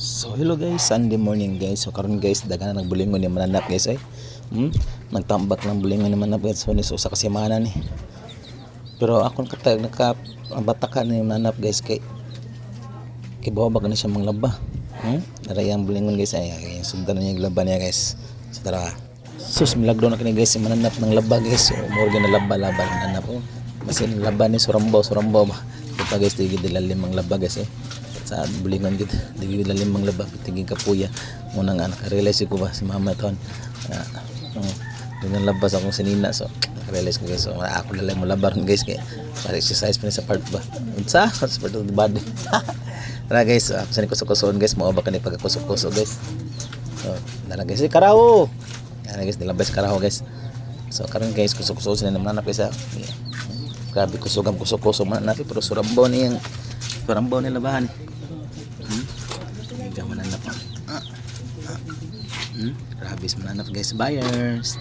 So hello guys, Sunday morning guys. So karon guys, daghan na nagbulingon ni mananap guys ay. Nagtambak ng bulingon ni mananap guys. So ni usa ka semana ni. Pero akon katag nakabatakan ni mananap guys kay bawag na siya manglaba. Darayang bulingon guys ay sundan na niya glaba niya guys. So tara. Sus milagro na kini guys si mananap ng laba guys. So mo gyud na laba mananap oh. Basin laba ni surambo ba. Ito guys tigid dilalim ang laba guys eh. Sa bulingon gid dili lalim mang laba tingin kapuya muna nga naka-realize ko ba si mama ton dengan labas akong sinina so naka-realize ko guys so ako lalay mo labaron guys kay para exercise pa sa part ba unsa sa part of the body tara guys ako sa kusog-kusoon guys mao ba kani pagkakusog-kusog guys so dala guys karaho yan guys dilabas karaho guys so karon guys kusog-kusog sila naman na guys grabe kusog-kusog man natin pero surambaw niyang surambaw nila bahan mananap. Grabe mananap guys, buyers.